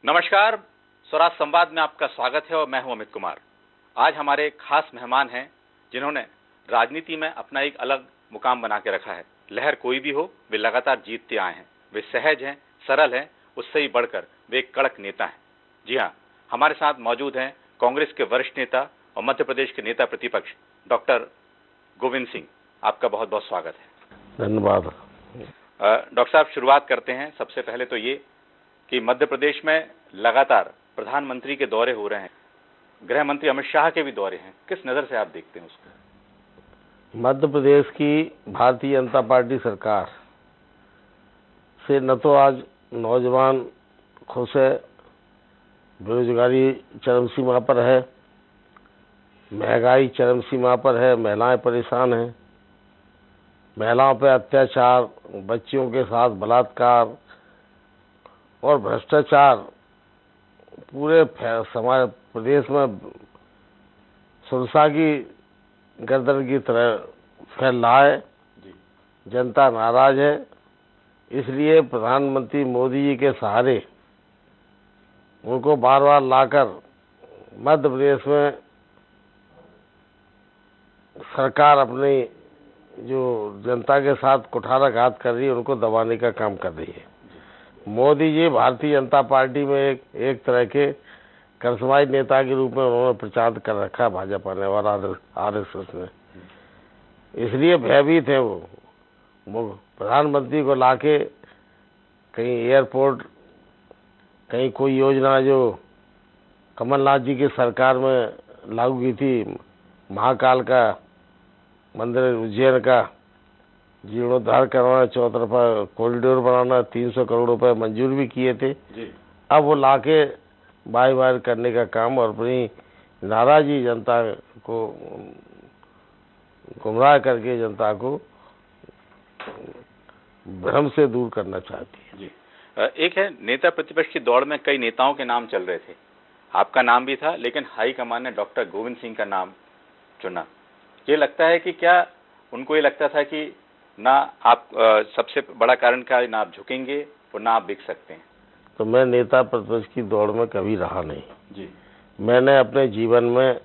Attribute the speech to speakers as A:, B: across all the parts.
A: नमस्कार, स्वराज संवाद में आपका स्वागत है और मैं हूं अमित कुमार। आज हमारे खास मेहमान हैं जिन्होंने राजनीति में अपना एक अलग मुकाम बना के रखा है। लहर कोई भी हो, वे लगातार जीतते आए हैं। वे सहज हैं, सरल हैं, उससे ही बढ़कर वे एक कड़क नेता हैं। जी हाँ, हमारे साथ मौजूद हैं कांग्रेस के वरिष्ठ नेता और मध्य प्रदेश के नेता प्रतिपक्ष डॉक्टर गोविंद सिंह। आपका बहुत बहुत स्वागत है।
B: धन्यवाद।
A: डॉक्टर साहब, शुरुआत करते हैं। सबसे पहले तो ये कि मध्य प्रदेश में लगातार प्रधानमंत्री के दौरे हो रहे हैं, गृह मंत्री अमित शाह के भी दौरे हैं। किस नजर से आप देखते हैं उसको?
B: मध्य प्रदेश की भारतीय जनता पार्टी सरकार से न तो आज नौजवान खुश है, बेरोजगारी चरम सीमा पर है, महंगाई चरम सीमा पर है, महिलाएं परेशान हैं, महिलाओं पर अत्याचार, बच्चियों के साथ बलात्कार और भ्रष्टाचार पूरे समाज प्रदेश में सुरसा की गर्दन की तरह फैल रहा है। जनता नाराज है। इसलिए प्रधानमंत्री मोदी जी के सहारे उनको बार बार लाकर मध्य प्रदेश में सरकार अपनी जो जनता के साथ कुठाराघात कर रही है उनको दबाने का काम कर रही है। मोदी जी भारतीय जनता पार्टी में एक तरह के करिश्माई नेता के रूप में उन्होंने प्रचार कर रखा है भाजपा ने और आरएसएस ने। इसलिए भयभीत है वो प्रधानमंत्री को लाके कहीं एयरपोर्ट, कहीं कोई योजना जो कमलनाथ जी की सरकार में लागू की थी, महाकाल का मंदिर उज्जैन का जीर्णोद्धार करवाना, चौतरफा कॉरिडोर बनाना, 300 करोड़ रुपए मंजूर भी किए थे। अब वो लाके बार बार करने का काम और अपनी नाराजगी जनता को गुमराह करके जनता को भ्रम से दूर करना चाहती है।
A: जी, एक है नेता प्रतिपक्ष की दौड़ में कई नेताओं के नाम चल रहे थे, आपका नाम भी था, लेकिन हाईकमान ने डॉक्टर गोविंद सिंह का नाम चुना। ये लगता है कि क्या उनको ये लगता था कि ना आप सबसे बड़ा कारण क्या, ना आप झुकेंगे और ना आप बिक सकते हैं?
B: तो मैं नेता प्रतिपक्ष की दौड़ में कभी रहा नहीं
A: जी।
B: मैंने अपने जीवन में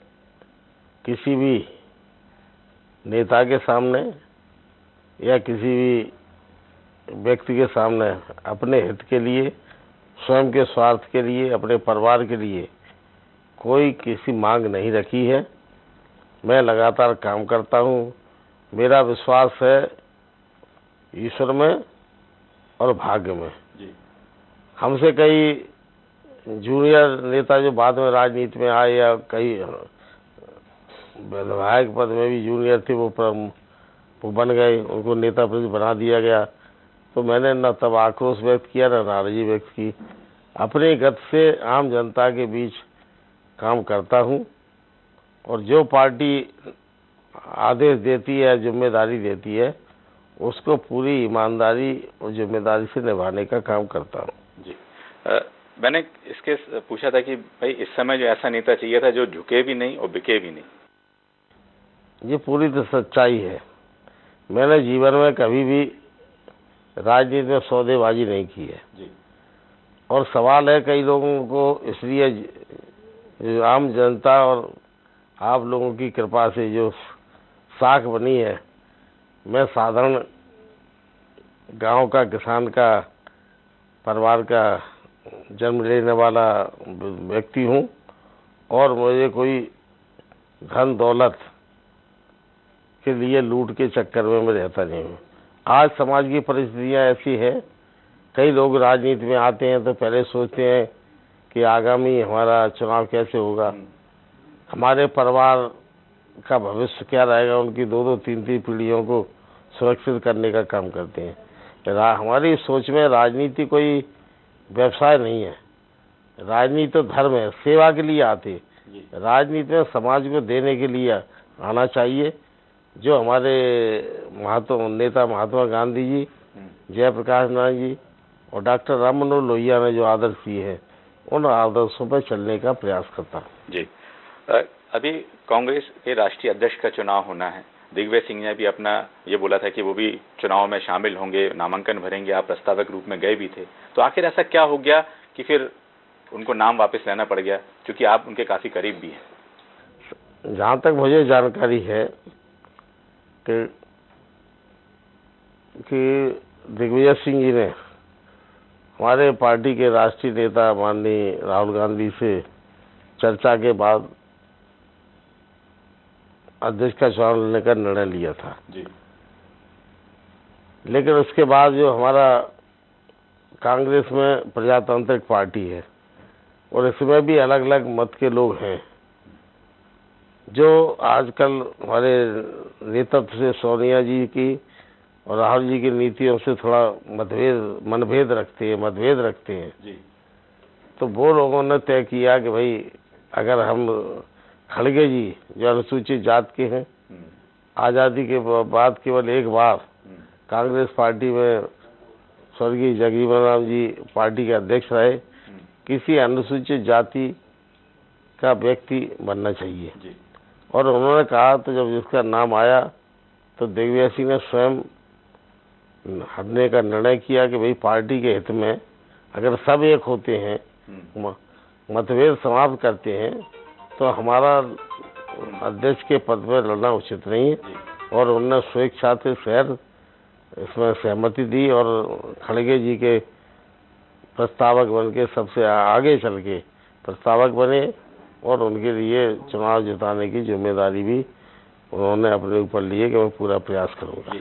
B: किसी भी नेता के सामने या किसी भी व्यक्ति के सामने अपने हित के लिए, स्वयं के स्वार्थ के लिए, अपने परिवार के लिए कोई किसी मांग नहीं रखी है। मैं लगातार काम करता हूँ। मेरा विश्वास है ईश्वर में और भाग्य में। हमसे कई जूनियर नेता जो बाद में राजनीति में आए या कई विधायक पद में भी जूनियर थे, वो बन गए, उनको नेता प्रतिपक्ष बना दिया गया। तो मैंने न तब आक्रोश व्यक्त किया न नाराजगी व्यक्त की। अपने गत से आम जनता के बीच काम करता हूँ और जो पार्टी आदेश देती है, जिम्मेदारी देती है, उसको पूरी ईमानदारी और जिम्मेदारी से निभाने का काम करता हूँ।
A: जी, मैंने इसके पूछा था कि भाई इस समय जो ऐसा नेता चाहिए था जो झुके भी नहीं और बिके भी नहीं।
B: ये पूरी तो सच्चाई है। मैंने जीवन में कभी भी राजनीति में सौदेबाजी नहीं की है।
A: जी।
B: और सवाल है कई लोगों को, इसलिए आम जनता और आप लोगों की कृपा से जो साख बनी है, मैं साधारण गांव का किसान का परिवार का जन्म लेने वाला व्यक्ति हूं और मुझे कोई धन दौलत के लिए लूट के चक्कर में मैं रहता नहीं हूं। आज समाज की परिस्थितियां ऐसी है, कई लोग राजनीति में आते हैं तो पहले सोचते हैं कि आगामी हमारा चुनाव कैसे होगा, हमारे परिवार का भविष्य क्या रहेगा, उनकी 2-2, 3-3 पीढ़ियों को सुरक्षित करने का काम करते हैं। हमारी सोच में राजनीति कोई व्यवसाय नहीं है, राजनीति तो धर्म है, सेवा के लिए आते। राजनीति में समाज को देने के लिए आना चाहिए। जो हमारे नेता महात्मा गांधी जी, जयप्रकाश नारायण जी और डॉक्टर राम मनोहर लोहिया ने जो आदर्श दिए हैं, उन आदर्शों पर चलने का प्रयास करता हूँ।
A: जी, अभी कांग्रेस के राष्ट्रीय अध्यक्ष का चुनाव होना है। दिग्विजय सिंह ने भी अपना ये बोला था कि वो भी चुनाव में शामिल होंगे, नामांकन भरेंगे। आप प्रस्तावक रूप में गए भी थे, तो आखिर ऐसा क्या हो गया कि फिर उनको नाम वापस लेना पड़ गया, क्योंकि आप उनके काफी करीब भी हैं?
B: जहाँ तक मुझे जानकारी है कि दिग्विजय सिंह जी ने हमारे पार्टी के राष्ट्रीय नेता माननीय राहुल गांधी से चर्चा के बाद अध्यक्ष का चुनाव लेने का निर्णय लिया था
A: जी।
B: लेकिन उसके बाद जो हमारा कांग्रेस में प्रजातांत्रिक पार्टी है और इसमें भी अलग अलग मत के लोग हैं, जो आजकल हमारे नेतृत्व से सोनिया जी की और राहुल जी की नीतियों से थोड़ा मनभेद रखते हैं
A: जी।
B: तो वो लोगों ने तय किया कि भाई अगर हम खड़गे जी जो अनुसूचित जात के हैं, आज़ादी के बाद केवल एक बार कांग्रेस पार्टी में स्वर्गीय जगजीवन राम जी पार्टी के अध्यक्ष रहे, किसी अनुसूचित जाति का व्यक्ति बनना चाहिए
A: जी।
B: और उन्होंने कहा तो जब जिसका नाम आया तो दिग्विजय सिंह ने स्वयं हटने का निर्णय किया कि भाई पार्टी के हित में अगर सब एक होते हैं, मतभेद समाप्त करते हैं, तो हमारा अध्यक्ष के पद पर लड़ना उचित नहीं है। और उन्होंने स्वेच्छा से शहर इसमें सहमति दी और खड़गे जी के प्रस्तावक बन के सबसे आगे चल के प्रस्तावक बने और उनके लिए चुनाव जिताने की जिम्मेदारी भी उन्होंने अपने ऊपर लिए कि मैं पूरा प्रयास करूंगा।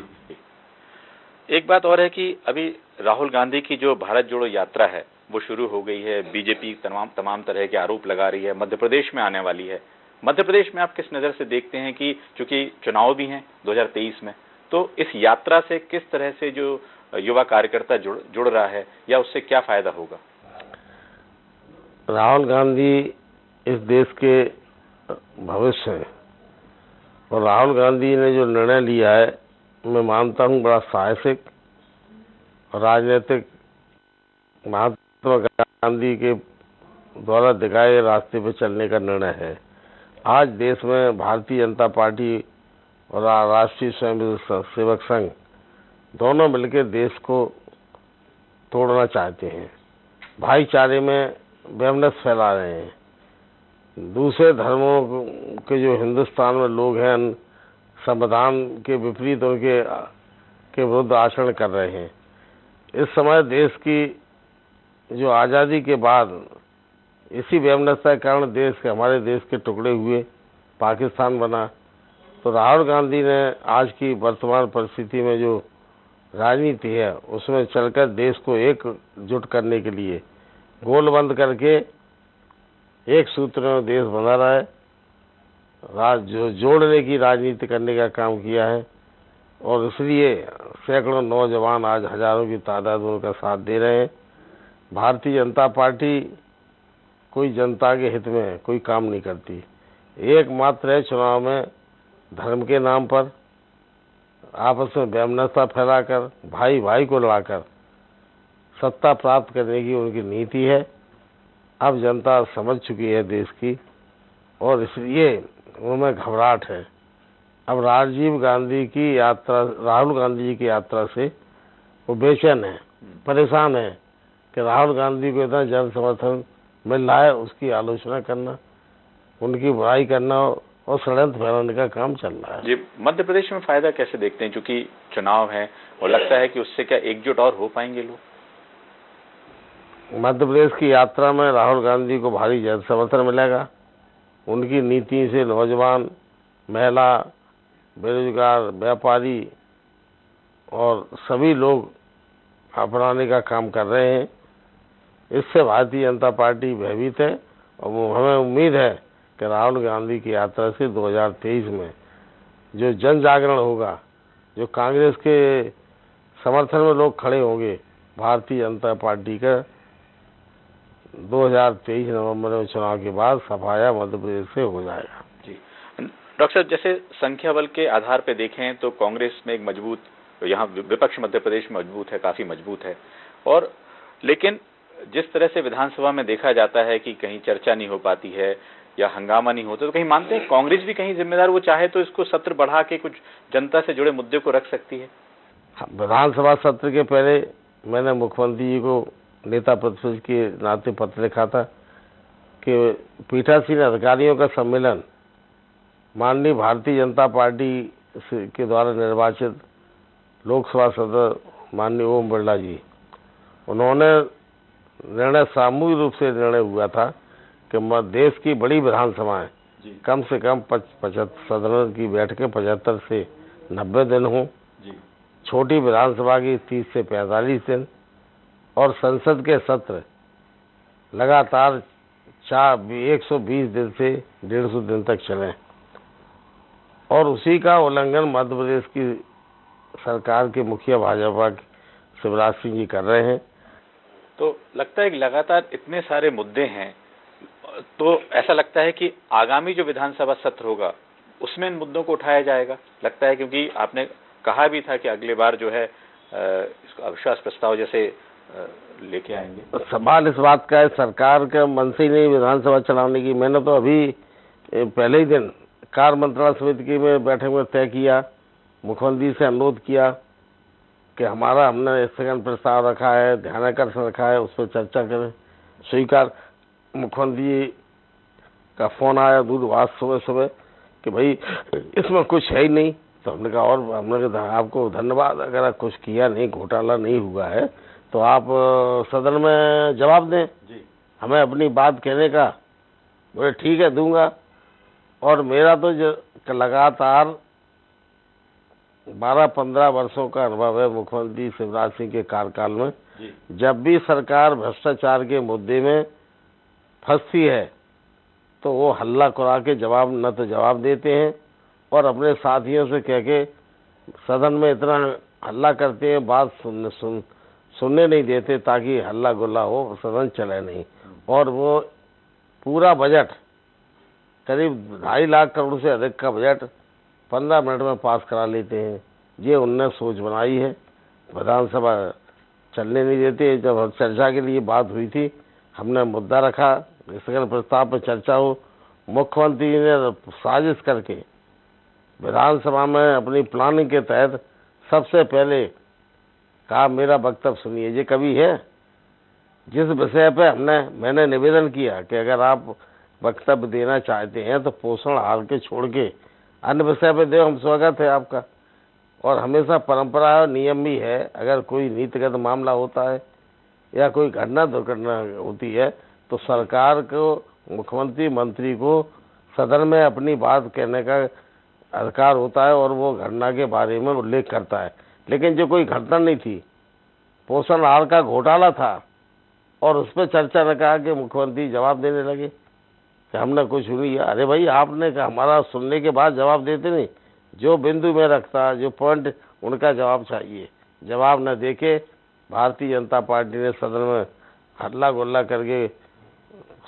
A: एक बात और है कि अभी राहुल गांधी की जो भारत जोड़ो यात्रा है वो शुरू हो गई है। बीजेपी तमाम तरह के आरोप लगा रही है, मध्य प्रदेश में आने वाली है। मध्य प्रदेश में आप किस नज़र से देखते हैं कि चूंकि चुनाव भी हैं 2023 में, तो इस यात्रा से किस तरह से जो युवा कार्यकर्ता जुड़ रहा है या उससे क्या फायदा होगा?
B: राहुल गांधी इस देश के भविष्य हैं और राहुल गांधी ने जो निर्णय लिया है मैं मानता हूं बड़ा साहसिक और राजनीतिक महात्मा गांधी के द्वारा दिखाए रास्ते पर चलने का निर्णय है। आज देश में भारतीय जनता पार्टी और राष्ट्रीय स्वयंसेवक संघ दोनों मिलकर देश को तोड़ना चाहते हैं, भाईचारे में वैमनस्य फैला रहे हैं। दूसरे धर्मों के जो हिंदुस्तान में लोग हैं संविधान के विपरीत उनके विरुद्ध आचरण कर रहे हैं। इस समय देश की जो आज़ादी के बाद इसी वैमनस्य के कारण हमारे देश के टुकड़े हुए, पाकिस्तान बना। तो राहुल गांधी ने आज की वर्तमान परिस्थिति में जो राजनीति है उसमें चलकर देश को एकजुट करने के लिए गोलबंद करके एक सूत्र में देश बना रहा है, जो जोड़ने की राजनीति करने का काम किया है। और इसलिए सैकड़ों नौजवान आज हजारों की तादाद में उनका साथ दे रहे हैं। भारतीय जनता पार्टी कोई जनता के हित में कोई काम नहीं करती, एकमात्र है चुनाव में धर्म के नाम पर आपस में वैमनस्य फैलाकर भाई भाई को लड़ाकर सत्ता प्राप्त करने की उनकी नीति है। अब जनता समझ चुकी है देश की और इसलिए उनमें घबराहट है। अब राहुल गांधी जी की यात्रा से वो बेचैन है, परेशान है कि राहुल गांधी को इतना जन समर्थन मिल रहा है, उसकी आलोचना करना, उनकी बुराई करना और षड्यंत्र फैलाने का काम चल रहा है।
A: जी, मध्य प्रदेश में फायदा कैसे देखते हैं, क्योंकि चुनाव है और लगता है कि उससे क्या एकजुट और हो पाएंगे लोग?
B: मध्य प्रदेश की यात्रा में राहुल गांधी को भारी जन समर्थन मिलेगा। उनकी नीति से नौजवान, महिला, बेरोजगार, व्यापारी और सभी लोग अपनाने का काम कर रहे हैं। इससे भारतीय जनता पार्टी भयभीत है और हमें उम्मीद है कि राहुल गांधी की यात्रा से 2023 में जो जन जागरण होगा, जो कांग्रेस के समर्थन में लोग खड़े होंगे, भारतीय जनता पार्टी का 2023 नवंबर में चुनाव के बाद सफाया मध्य प्रदेश से हो जाएगा।
A: जी डॉक्टर साहब, जैसे संख्या बल के आधार पर देखें तो कांग्रेस में एक मजबूत, यहाँ विपक्ष मध्य प्रदेश में मजबूत है, काफी मजबूत है। और लेकिन जिस तरह से विधानसभा में देखा जाता है कि कहीं चर्चा नहीं हो पाती है या हंगामा नहीं होता, तो कहीं मानते हैं कांग्रेस भी कहीं जिम्मेदार, वो चाहे तो इसको सत्र बढ़ा के कुछ जनता से जुड़े मुद्दे को रख सकती है?
B: विधानसभा सत्र के पहले मैंने मुख्यमंत्री जी को नेता प्रतिपक्ष के नाते पत्र लिखा था कि पीठासीन अधिकारियों का सम्मेलन माननीय भारतीय जनता पार्टी के द्वारा निर्वाचित लोकसभा सदस्य माननीय ओम बिरला जी, उन्होंने निर्णय सामूहिक रूप से निर्णय हुआ था कि देश की बड़ी विधानसभाएं कम से कम 75 सदनों की बैठकें 75 से 90 दिन हों, छोटी विधानसभा की 30 से 45 दिन, और संसद के सत्र लगातार 120 दिन से 150 दिन तक चलें। और उसी का उल्लंघन मध्य प्रदेश की सरकार के मुखिया भाजपा शिवराज सिंह जी कर रहे हैं।
A: तो लगता है कि लगातार इतने सारे मुद्दे हैं, तो ऐसा लगता है कि आगामी जो विधानसभा सत्र होगा उसमें इन मुद्दों को उठाया जाएगा, लगता है, क्योंकि आपने कहा भी था कि अगली बार जो है इसको अविश्वास प्रस्ताव जैसे लेके आएंगे।
B: तो सवाल इस बात का है, सरकार का मन से ही नहीं विधानसभा चलाने की। मैंने तो अभी पहले ही दिन कार्य मंत्रणा समिति की में बैठक में तय किया, मुख्यमंत्री से अनुरोध किया कि हमने स्थगन प्रस्ताव रखा है, ध्यानाकर्षण रखा है, उस पर चर्चा करें। स्वीकार मुख्यमंत्री का फोन आया दूरभाष सुबह कि भाई इसमें कुछ है ही नहीं। तो हमने कहा, और हमने कहा आपको धन्यवाद, अगर कुछ किया नहीं, घोटाला नहीं हुआ है तो आप सदन में जवाब दें जी, हमें अपनी बात कहने का। बोले ठीक है, दूंगा। और मेरा तो जो लगातार 12-15 वर्षों का अनुभव है मुख्यमंत्री शिवराज सिंह के कार्यकाल में जी। जब भी सरकार भ्रष्टाचार के मुद्दे में फंसती है तो वो हल्ला करा के न तो जवाब देते हैं और अपने साथियों से कह के सदन में इतना हल्ला करते हैं, बात सुनने नहीं देते ताकि हल्ला गुल्ला हो, सदन चले नहीं। और वो पूरा बजट करीब 2.5 लाख करोड़ से अधिक का बजट 15 मिनट में पास करा लेते हैं। ये उनने सोच बनाई है, विधानसभा चलने नहीं देते। जब चर्चा के लिए बात हुई थी, हमने मुद्दा रखा, स्थगन प्रस्ताव पर चर्चा हो, मुख्यमंत्री ने साजिश करके विधानसभा में अपनी प्लानिंग के तहत सबसे पहले कहा, मेरा वक्तव्य सुनिए। ये कभी है जिस विषय पे मैंने निवेदन किया कि अगर आप वक्तव्य देना चाहते हैं तो पोषण आहार के छोड़ के अन्य विषय पे दो, हम स्वागत है आपका। और हमेशा परंपरा और नियम भी है, अगर कोई नीतिगत मामला होता है या कोई दुर्घटना होती है तो सरकार को, मुख्यमंत्री मंत्री को सदन में अपनी बात कहने का अधिकार होता है और वो घटना के बारे में उल्लेख करता है। लेकिन जो कोई घटना नहीं थी, पोषण आहार का घोटाला था और उस पर चर्चा ने कहा कि मुख्यमंत्री जवाब देने लगे कि हमने कुछ नहीं। अरे भाई, आपने कहा हमारा सुनने के बाद जवाब देते नहीं, जो बिंदु में रखता, जो पॉइंट, उनका जवाब चाहिए। जवाब न देके भारतीय जनता पार्टी ने सदन में हल्ला गुल्ला करके,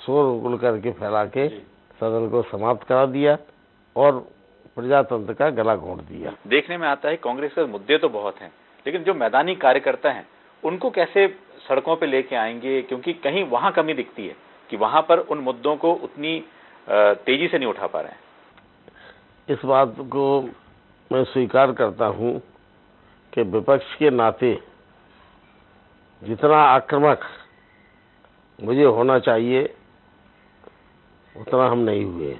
B: शोर गुल करके फैला के सदन को समाप्त करा दिया और प्रजातंत्र का गला घोंट दिया।
A: देखने में आता है कांग्रेस के मुद्दे तो बहुत हैं, लेकिन जो मैदानी कार्यकर्ता हैं उनको कैसे सड़कों पे लेके आएंगे, क्योंकि कहीं वहां कमी दिखती है कि वहां पर उन मुद्दों को उतनी तेजी से नहीं उठा पा रहे हैं।
B: इस बात को मैं स्वीकार करता हूं कि विपक्ष के नाते जितना आक्रामक मुझे होना चाहिए उतना हम नहीं हुए।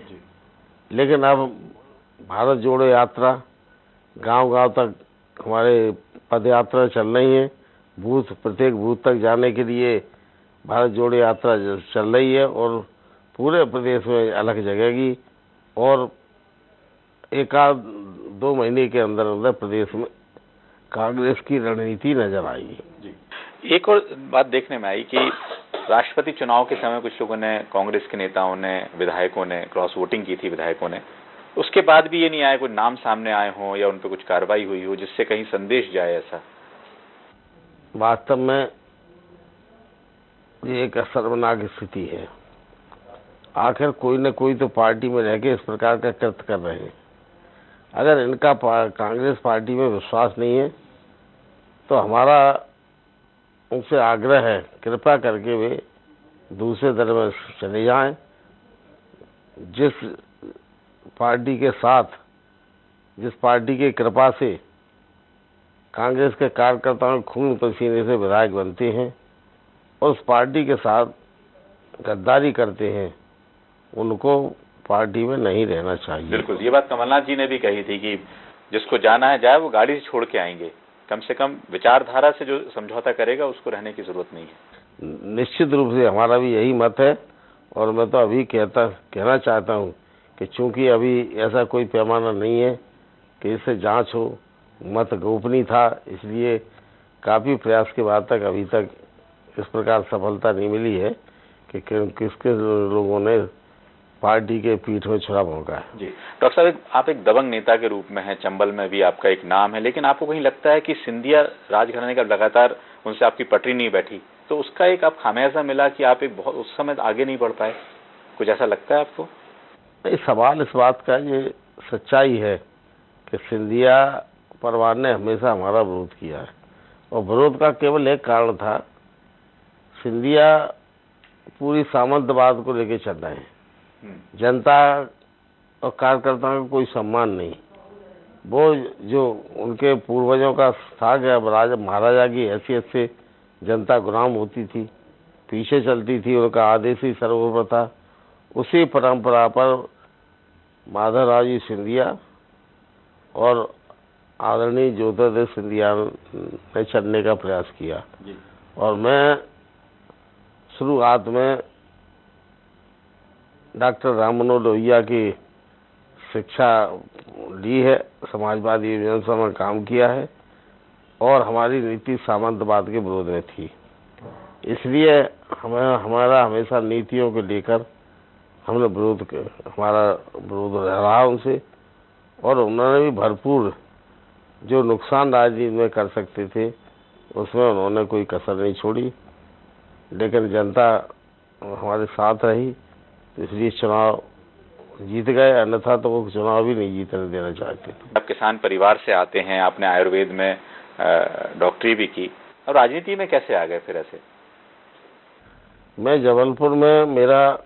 B: लेकिन अब भारत जोड़ो यात्रा, गांव-गांव तक हमारे पद यात्रा चल रही है, प्रत्येक बूथ तक जाने के लिए भारत जोड़ो यात्रा चल रही है और पूरे प्रदेश में अलग जगेगी और 1-2 महीने के अंदर अंदर प्रदेश में कांग्रेस की रणनीति नजर आएगी।
A: एक और बात देखने में आई कि राष्ट्रपति चुनाव के समय कुछ लोगों ने, कांग्रेस के नेताओं ने, विधायकों ने क्रॉस वोटिंग की थी विधायकों ने, उसके बाद भी ये नहीं आया कोई नाम सामने आए हों या उन पर कुछ कार्रवाई हुई हो जिससे कहीं संदेश जाए। ऐसा
B: वास्तव में ये एक शर्मनाक स्थिति है। आखिर कोई न कोई तो पार्टी में रह के इस प्रकार का कृत्य कर रहे हैं। अगर इनका कांग्रेस पार्टी में विश्वास नहीं है तो हमारा उनसे आग्रह है, कृपया करके वे दूसरे दल में चले जाएं। जिस पार्टी के साथ, जिस पार्टी की कृपा से कांग्रेस के कार्यकर्ताओं खून पसीने से विधायक बनते हैं और उस पार्टी के साथ गद्दारी करते हैं उनको पार्टी में नहीं रहना चाहिए।
A: बिल्कुल, ये बात कमलनाथ जी ने भी कही थी कि जिसको जाना है जाए, वो गाड़ी से छोड़ के आएंगे, कम से कम विचारधारा से जो समझौता करेगा उसको रहने की जरूरत नहीं है।
B: निश्चित रूप से हमारा भी यही मत है, और मैं तो अभी कहना चाहता हूँ कि चूंकि अभी ऐसा कोई पैमाना नहीं है कि इससे जांच हो, मत गोपनीय था, इसलिए काफ़ी प्रयास के बाद तक अभी तक इस प्रकार सफलता नहीं मिली है कि किसके लोगों ने पार्टी के पीठ में छुरा भोंका है।
A: जी डॉक्टर साहब, आप एक दबंग नेता के रूप में हैं, चंबल में भी आपका एक नाम है, लेकिन आपको कहीं लगता है कि सिंधिया राजघराने का लगातार उनसे आपकी पटरी नहीं बैठी, तो उसका एक आप खामियाजा मिला कि आप एक बहुत उस समय आगे नहीं बढ़ पाए, कुछ ऐसा लगता है आपको?
B: नहीं, सवाल इस बात का, ये सच्चाई है कि सिंधिया परिवार ने हमेशा हमारा विरोध किया है, और विरोध का केवल एक कारण था, सिंधिया पूरी सामंतवाद को लेकर चल रहे हैं, जनता और कार्यकर्ताओं का कोई सम्मान नहीं। वो जो उनके पूर्वजों का था कि राजा महाराजा की हैसियत से जनता गुलाम होती थी, पीछे चलती थी, उनका आदेश ही सर्वोपरि था। उसी परंपरा पर माधवराव जी सिंधिया और आदरणीय ज्योतिरादित्य सिंधिया ने चलने का प्रयास किया, और मैं शुरुआत में डॉक्टर राम मनोहर लोहिया की शिक्षा ली है, समाजवादी यूनियन में काम किया है, और हमारी नीति सामंतवाद के विरोध में थी, इसलिए हमारा हमेशा नीतियों को लेकर हमने हमारा विरोध रहा उनसे, और उन्होंने भी भरपूर जो नुकसान राजनीति में कर सकते थे उसमें उन्होंने कोई कसर नहीं छोड़ी, लेकिन जनता हमारे साथ रही, इसलिए चुनाव जीत गए, अन्यथा तो वो चुनाव भी नहीं जीतने देना चाहते थे।
A: आप किसान परिवार से आते हैं, आपने आयुर्वेद में डॉक्टरी भी की, और राजनीति में कैसे आ गए फिर ऐसे?
B: मैं जबलपुर में, मेरा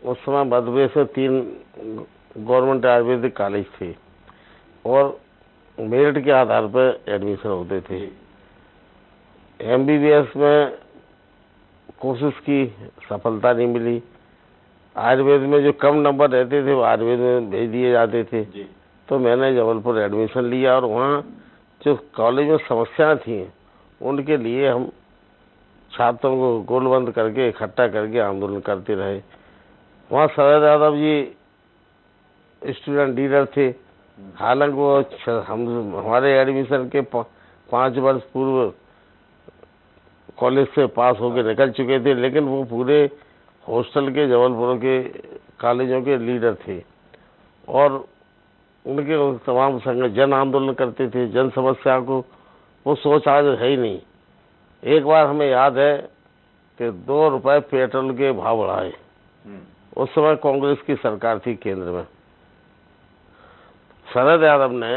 B: उस समय मध्य प्रदेश में 3 गवर्नमेंट आयुर्वेदिक कॉलेज थे, और मेरिट के आधार पर एडमिशन होते थे। MBBS में कोशिश की, सफलता नहीं मिली। आयुर्वेद में जो कम नंबर रहते थे वो आयुर्वेद में भेज दिए जाते थे, तो मैंने जबलपुर एडमिशन लिया, और वहाँ जो कॉलेज में समस्याएं थी उनके लिए हम छात्रों को गोलबंद करके इकट्ठा करके आंदोलन करते रहे। वहाँ शरद यादव जी स्टूडेंट लीडर थे, हालांकि वो हमारे एडमिशन के 5 वर्ष पूर्व कॉलेज से पास होकर निकल चुके थे, लेकिन वो पूरे हॉस्टल के जबलपुर के कॉलेजों के लीडर थे, और उनके तमाम संग जन आंदोलन करते थे, जन समस्या को, वो सोच आज है ही नहीं। एक बार हमें याद है कि 2 रुपए पेट्रोल के भाव बढ़ाए, उस समय कांग्रेस की सरकार थी केंद्र में। शरद यादव ने,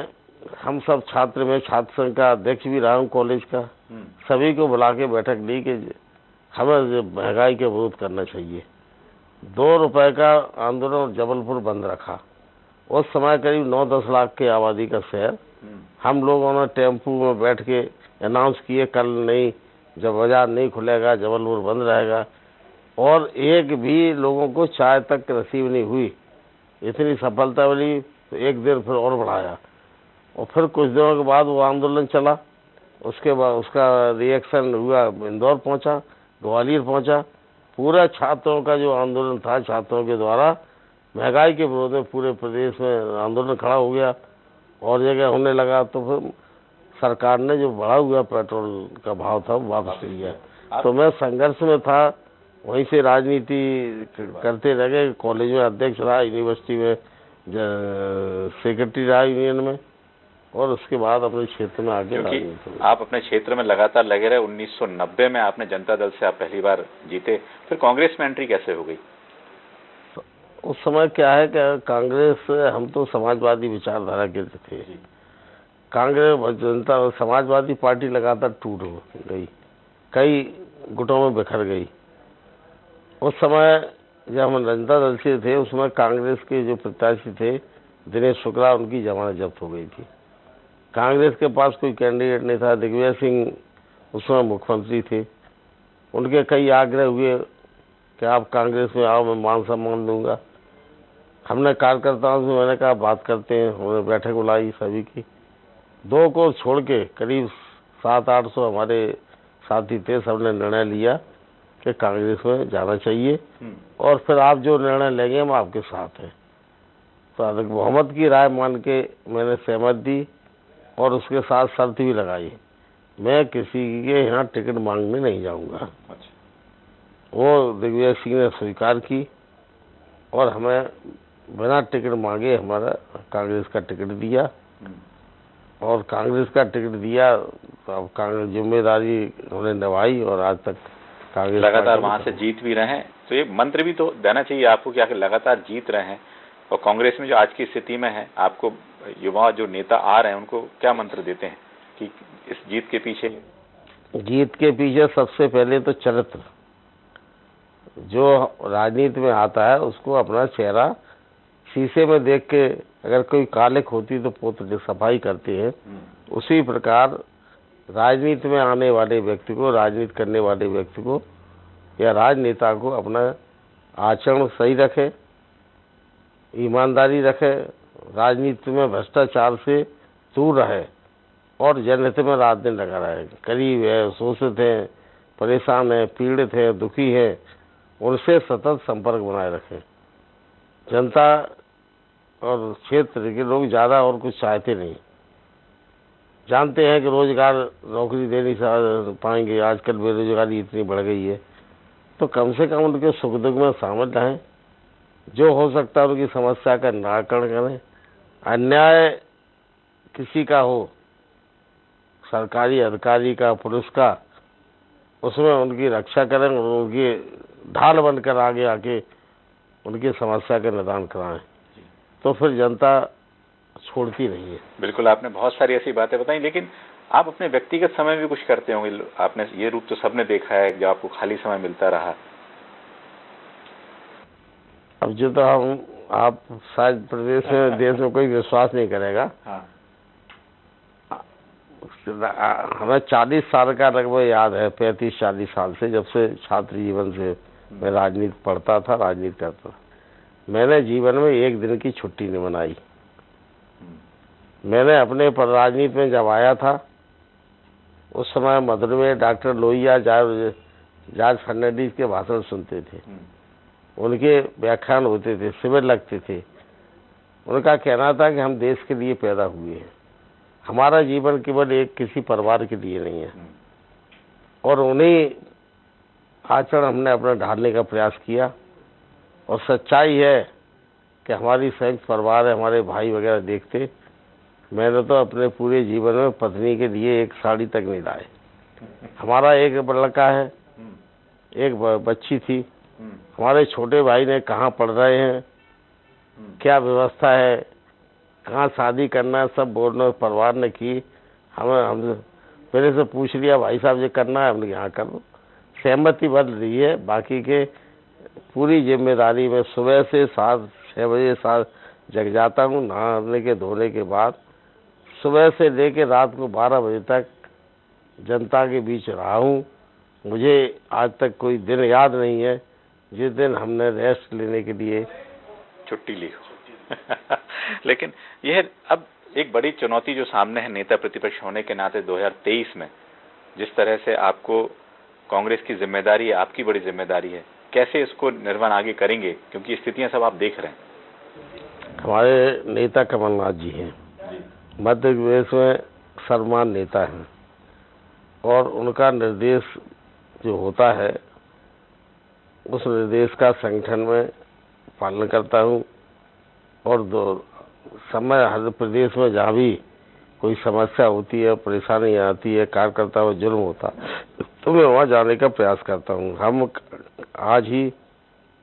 B: हम सब छात्र में छात्र संघ का अध्यक्ष भी रहा हूं कॉलेज का, सभी को बुला के बैठक ली कि हमें महंगाई के विरोध करना चाहिए। 2 रुपए का आंदोलन जबलपुर बंद रखा। उस समय करीब 9-10 लाख की आबादी का शहर, हम लोगों ने टेम्पू में बैठ के अनाउंस किए कल नहीं, जब बाजार नहीं खुलेगा जबलपुर बंद रहेगा, और एक भी लोगों को चाय तक नसीब नहीं हुई। इतनी सफलता मिली तो एक दिन फिर और बढ़ाया, और फिर कुछ दिनों के बाद वो आंदोलन चला। उसके बाद उसका रिएक्शन हुआ, इंदौर पहुंचा, ग्वालियर पहुंचा। पूरा छात्रों का जो आंदोलन था, छात्रों के द्वारा महंगाई के विरोध में पूरे प्रदेश में आंदोलन खड़ा हो गया, और जगह होने लगा। तो फिर सरकार ने जो बढ़ा हुआ पेट्रोल का भाव था वो वापस लिया। तो मैं संघर्ष में था, वहीं से राजनीति करते रह गए। कॉलेज में अध्यक्ष रहा, यूनिवर्सिटी में सेक्रेटरी रहा यूनियन में, और उसके बाद अपने क्षेत्र में आगे।
A: क्योंकि आप अपने क्षेत्र में लगातार लगे रहे, 1990 में आपने जनता दल से आप पहली बार जीते, फिर कांग्रेस में एंट्री कैसे हो गई?
B: उस समय क्या है कि कांग्रेस, हम तो समाजवादी विचारधारा के थे। कांग्रेस जनता समाजवादी पार्टी लगातार टूट गई, कई गुटों में बिखर गई। उस समय जब हम जनता दल से थे, उसमें कांग्रेस के जो प्रत्याशी थे दिनेश शुक्ला, उनकी जमानत जब्त हो गई थी। कांग्रेस के पास कोई कैंडिडेट नहीं था। दिग्विजय सिंह उस समय मुख्यमंत्री थे, उनके कई आग्रह हुए कि आप कांग्रेस में आओ, मैं मान सम्मान दूंगा, हमने कार्यकर्ताओं से मैंने कहा बात करते हैं, हमने बैठक बुलाई सभी की। 2 को छोड़ के करीब 700-800 हमारे साथी थे, सबने निर्णय लिया कि कांग्रेस में जाना चाहिए और फिर आप जो निर्णय लेंगे हम आपके साथ हैं। तो हार्दिक मोहम्मद की राय मान के मैंने सहमत दी और उसके साथ शर्त भी लगाई, मैं किसी के यहाँ टिकट मांगने नहीं जाऊंगा। वो दिग्विजय सिंह ने स्वीकार की और हमें बिना टिकट मांगे हमारा कांग्रेस का टिकट दिया और कांग्रेस का टिकट दिया तो अब कांग्रेस जिम्मेदारी उन्होंने निभाई और आज तक कांग्रेस
A: लगातार वहां से जीत भी रहे हैं। तो ये मंत्र भी तो देना चाहिए आपको कि आखिर लगातार जीत रहे हैं और कांग्रेस में जो आज की स्थिति में है, आपको युवा जो नेता आ रहे हैं उनको क्या मंत्र देते हैं कि इस जीत के पीछे?
B: जीत के पीछे सबसे पहले तो चरित्र, जो राजनीति में आता है उसको अपना चेहरा शीशे में देख के अगर कोई कालिक होती तो पोत सफाई करते हैं, उसी प्रकार राजनीति में आने वाले व्यक्ति को, राजनीति करने वाले व्यक्ति को या राजनेता को अपना आचरण सही रखे, ईमानदारी रखे, राजनीति में भ्रष्टाचार से दूर रहे और जनहित में रात दिन लगा रहे। गरीब है, शोषित है, परेशान है, पीड़ित है, दुखी है, उनसे सतत संपर्क बनाए रखें। जनता और क्षेत्र के लोग ज़्यादा और कुछ चाहते नहीं, जानते हैं कि रोजगार नौकरी दे नहीं पाएंगे, आजकल बेरोजगारी इतनी बढ़ गई है, तो कम से कम उनके सुख दुख में शामिल रहें, जो हो सकता है उनकी समस्या का निराकरण करें। अन्याय किसी का हो, सरकारी अधिकारी का, पुलिस का, उसमें उनकी रक्षा करें और उनकी ढाल बनकर आगे आके उनकी समस्या का निदान कराएं, तो फिर जनता छोड़ती नहीं है।
A: बिल्कुल, आपने बहुत सारी ऐसी बातें बताई, लेकिन आप अपने व्यक्तिगत समय भी कुछ करते होंगे। आपने ये रूप तो सबने देखा है जब आपको खाली समय मिलता रहा।
B: अब जो तो आप शायद प्रदेश में देश में कोई विश्वास नहीं करेगा।
A: हाँ।
B: हमें 40 साल का लगभग याद है, 35-40 साल से, जब से छात्र जीवन से मैं राजनीति पढ़ता था, राजनीति करता था, मैंने जीवन में एक दिन की छुट्टी नहीं मनाई। मैंने अपने पर राजनीति में जब आया था उस समय मधुर में डॉक्टर लोहिया जॉर्ज फर्नांडिस के भाषण सुनते थे, उनके व्याख्यान होते थे, शिविर लगते थे। उनका कहना था कि हम देश के लिए पैदा हुए हैं, हमारा जीवन केवल एक किसी परिवार के लिए नहीं है, और उन्हीं आचरण हमने अपना ढालने का प्रयास किया। और सच्चाई है कि हमारी संयुक्त परिवार है, हमारे भाई वगैरह देखते, मैंने तो अपने पूरे जीवन में पत्नी के लिए एक साड़ी तक नहीं लाए। हमारा एक लड़का है, एक बच्ची थी, हमारे छोटे भाई ने कहाँ पढ़ रहे हैं, क्या व्यवस्था है, कहाँ शादी करना है, सब बोलने परिवार ने की। हमने पहले से पूछ लिया, भाई साहब ये करना है, हमने यहाँ कर लो, सहमति बन रही है। बाकी के पूरी जिम्मेदारी में सुबह से 7-6 बजे जग जाता हूँ, नहाने के धोने के बाद सुबह से लेकर रात को 12 बजे तक जनता के बीच रहा हूँ। मुझे आज तक कोई दिन याद नहीं है जिस दिन हमने रेस्ट लेने के लिए
A: छुट्टी ली हो। लेकिन यह अब एक बड़ी चुनौती जो सामने है नेता प्रतिपक्ष होने के नाते 2023 में, जिस तरह से आपको कांग्रेस की जिम्मेदारी है, आपकी बड़ी जिम्मेदारी है, कैसे इसको निर्वहन आगे करेंगे, क्योंकि स्थितियां सब आप देख रहे हैं।
B: हमारे नेता कमलनाथ जी हैं, मध्य प्रदेश में सर्वमान्य नेता हैं और उनका निर्देश जो होता है उस निर्देश का संगठन में पालन करता हूँ। और समय हर प्रदेश में जहाँ भी कोई समस्या होती है, परेशानी आती है, कार्यकर्ता में जुल्म होता तो मैं वहाँ जाने का प्रयास करता हूँ। हम आज ही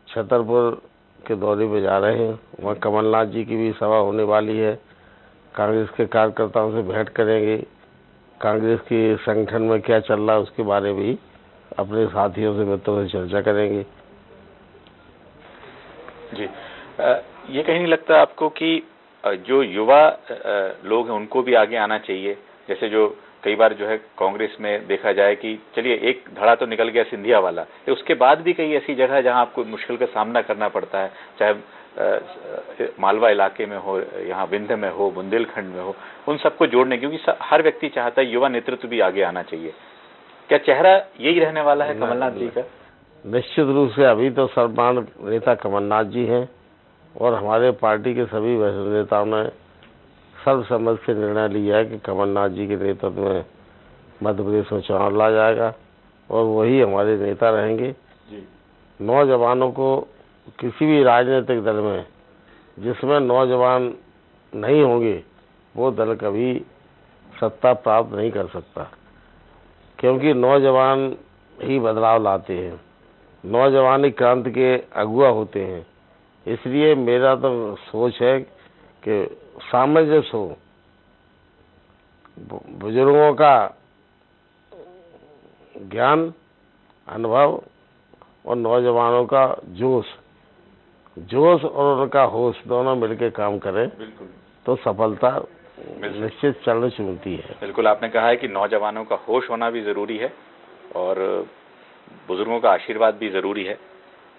B: छतरपुर के दौरे पे जा रहे हैं, वहाँ कमलनाथ जी की भी सभा होने वाली है, कांग्रेस के कार्यकर्ताओं से भेंट करेंगे, कांग्रेस के संगठन में क्या चल रहा है उसके बारे में भी अपने साथियों से, मित्रों से चर्चा करेंगे।
A: जी, ये कहीं नहीं लगता आपको कि जो युवा लोग हैं उनको भी आगे आना चाहिए? जैसे जो कई बार जो है कांग्रेस में देखा जाए कि चलिए एक धड़ा तो निकल गया सिंधिया वाला, तो उसके बाद भी कई ऐसी जगह जहां आपको मुश्किल का सामना करना पड़ता है, चाहे मालवा इलाके में हो, यहाँ विंध्य में हो, बुंदेलखंड में हो, उन सबको जोड़ने, क्योंकि हर व्यक्ति चाहता है युवा नेतृत्व भी आगे आना चाहिए। क्या चेहरा यही रहने वाला है कमलनाथ जी का?
B: निश्चित रूप से अभी तो सर्वमान्य नेता कमलनाथ जी हैं और हमारे पार्टी के सभी वरिष्ठ नेताओं ने सर्वसम्मति से निर्णय लिया है कि कमलनाथ जी के नेतृत्व में मध्य प्रदेश में चुनाव लड़ा जाएगा और वही हमारे नेता रहेंगे। नौजवानों को किसी भी राजनीतिक दल में जिसमें नौजवान नहीं होंगे वो दल कभी सत्ता प्राप्त नहीं कर सकता, क्योंकि नौजवान ही बदलाव लाते हैं, नौजवान ही क्रांति के अगुआ होते हैं। इसलिए मेरा तो सोच है कि सामंजस्य हो, बुजुर्गों का ज्ञान अनुभव और नौजवानों का जोश और उनका होश दोनों मिलकर काम करें तो सफलता निश्चित चरण चूमती है।
A: बिल्कुल, आपने कहा है कि नौजवानों का होश होना भी जरूरी है और बुजुर्गों का आशीर्वाद भी जरूरी है।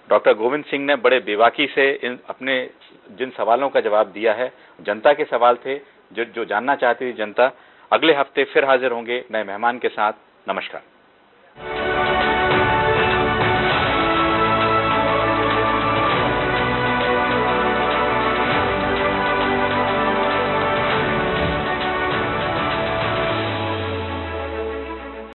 A: डॉक्टर गोविंद सिंह ने बड़े बेबाकी से अपने जिन सवालों का जवाब दिया है, जनता के सवाल थे जो जानना चाहती थी जनता। अगले हफ्ते फिर हाजिर होंगे नए मेहमान के साथ। नमस्कार।